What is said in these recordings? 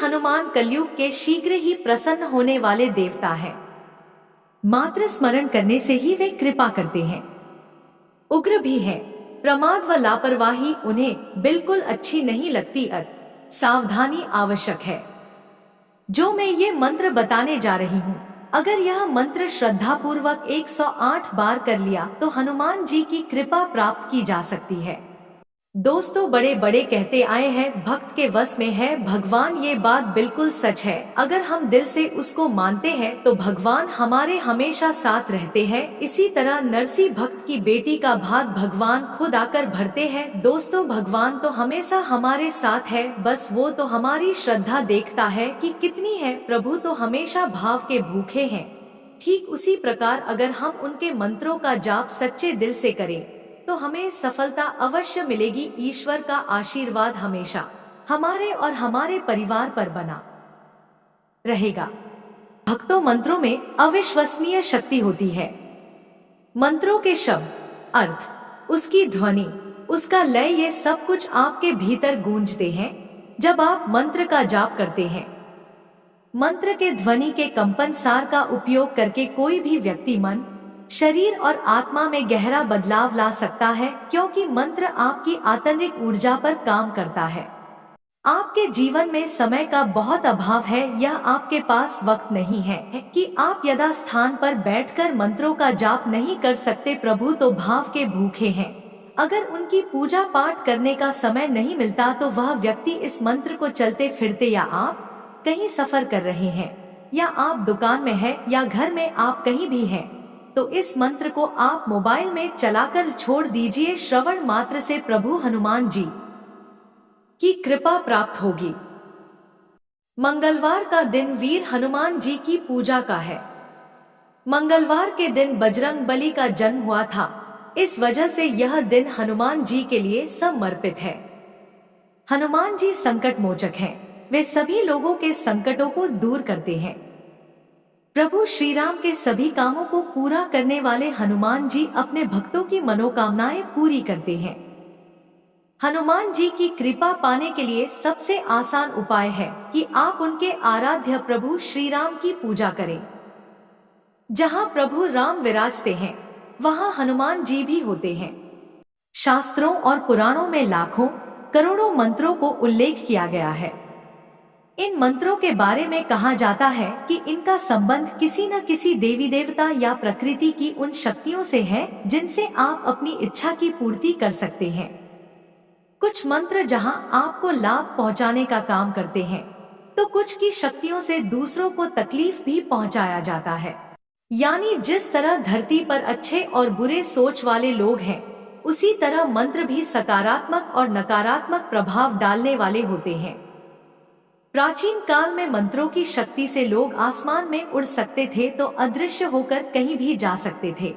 हनुमान कलयुग के शीघ्र ही प्रसन्न होने वाले देवता हैं। मात्र स्मरण करने से ही वे कृपा करते हैं। उग्र भी हैं। प्रमाद व लापरवाही उन्हें बिल्कुल अच्छी नहीं लगती। सावधानी आवश्यक है। जो मैं ये मंत्र बताने जा रही हूँ, अगर यह मंत्र श्रद्धा पूर्वक 108 बार कर लिया तो हनुमान जी की कृपा प्राप्त की जा सकती है। दोस्तों, बड़े बड़े कहते आए हैं भक्त के वश में है भगवान। ये बात बिल्कुल सच है। अगर हम दिल से उसको मानते हैं तो भगवान हमारे हमेशा साथ रहते हैं। इसी तरह नरसी भक्त की बेटी का भाग भगवान खुद आकर भरते हैं। दोस्तों, भगवान तो हमेशा हमारे साथ है, बस वो तो हमारी श्रद्धा देखता है कि कितनी है। प्रभु तो हमेशा भाव के भूखे हैं। ठीक उसी प्रकार अगर हम उनके मंत्रों का जाप सच्चे दिल से करें तो हमें सफलता अवश्य मिलेगी। ईश्वर का आशीर्वाद हमेशा हमारे और हमारे परिवार पर बना रहेगा। भक्तों, मंत्रों में अविश्वसनीय शक्ति होती है। मंत्रों के शब्द, अर्थ, उसकी ध्वनि, उसका लय, ये सब कुछ आपके भीतर गूंजते हैं जब आप मंत्र का जाप करते हैं। मंत्र के ध्वनि के कंपन सार का उपयोग करके कोई भी व्यक्ति मन, शरीर और आत्मा में गहरा बदलाव ला सकता है, क्योंकि मंत्र आपकी आंतरिक ऊर्जा पर काम करता है। आपके जीवन में समय का बहुत अभाव है, यह आपके पास वक्त नहीं है कि आप यथा स्थान पर बैठकर मंत्रों का जाप नहीं कर सकते। प्रभु तो भाव के भूखे हैं। अगर उनकी पूजा पाठ करने का समय नहीं मिलता तो वह व्यक्ति इस मंत्र को चलते फिरते, या आप कहीं सफर कर रहे हैं, या आप दुकान में हैं, या घर में, आप कहीं भी हैं, तो इस मंत्र को आप मोबाइल में चलाकर छोड़ दीजिए। श्रवण मात्र से प्रभु हनुमान जी की कृपा प्राप्त होगी। मंगलवार का दिन वीर हनुमान जी की पूजा का है। मंगलवार के दिन बजरंग बली का जन्म हुआ था, इस वजह से यह दिन हनुमान जी के लिए समर्पित है। हनुमान जी संकट मोचक हैं। वे सभी लोगों के संकटों को दूर करते हैं। प्रभु श्री राम के सभी कामों को पूरा करने वाले हनुमान जी अपने भक्तों की मनोकामनाएं पूरी करते हैं। हनुमान जी की कृपा पाने के लिए सबसे आसान उपाय है कि आप उनके आराध्य प्रभु श्री राम की पूजा करें। जहां प्रभु राम विराजते हैं, वहां हनुमान जी भी होते हैं। शास्त्रों और पुराणों में लाखों करोड़ों मंत्रों को उल्लेख किया गया है। इन मंत्रों के बारे में कहा जाता है कि इनका संबंध किसी न किसी देवी देवता या प्रकृति की उन शक्तियों से है जिनसे आप अपनी इच्छा की पूर्ति कर सकते हैं। कुछ मंत्र जहां आपको लाभ पहुंचाने का काम करते हैं, तो कुछ की शक्तियों से दूसरों को तकलीफ भी पहुंचाया जाता है। यानी जिस तरह धरती पर अच्छे और बुरे सोच वाले लोग हैं, उसी तरह मंत्र भी सकारात्मक और नकारात्मक प्रभाव डालने वाले होते हैं। प्राचीन काल में मंत्रों की शक्ति से लोग आसमान में उड़ सकते थे तो अदृश्य होकर कहीं भी जा सकते थे।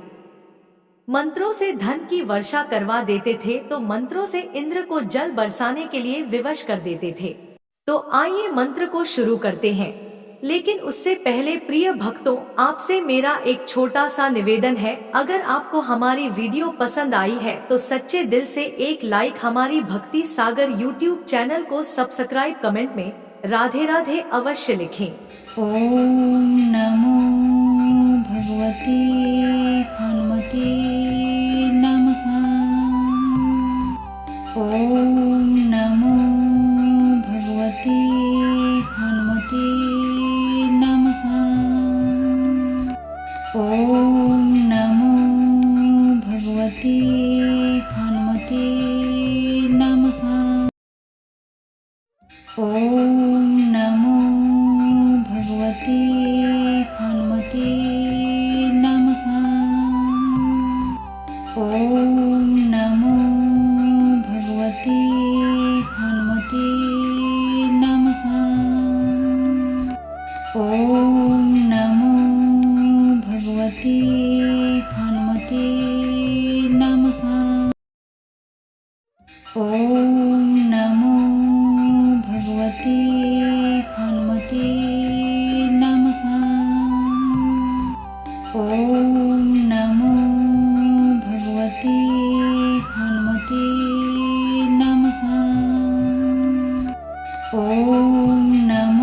मंत्रों से धन की वर्षा करवा देते थे तो मंत्रों से इंद्र को जल बरसाने के लिए विवश कर देते थे। तो आइए मंत्र को शुरू करते हैं, लेकिन उससे पहले प्रिय भक्तों, आपसे मेरा एक छोटा सा निवेदन है। अगर आपको हमारी वीडियो पसंद आई है तो सच्चे दिल से एक लाइक, हमारी भक्ति सागर यूट्यूब चैनल को सब्सक्राइब, कमेंट में राधे राधे अवश्य लिखें। ओम नमो भगवते हनुमते नमः। ओम नमो भगवते हनुमते नमः। ओम नमो भगवते हनुमते नमः। ओम नमो भगवते हनुमते नमः। ओम नमो भगवते हनुमते नमः। ओम नमो भगवते हनुमते नमः। ओम नमो भगवते हनुमते नमः। ओम नमो भगवते हनुमते नमः। ओम नमो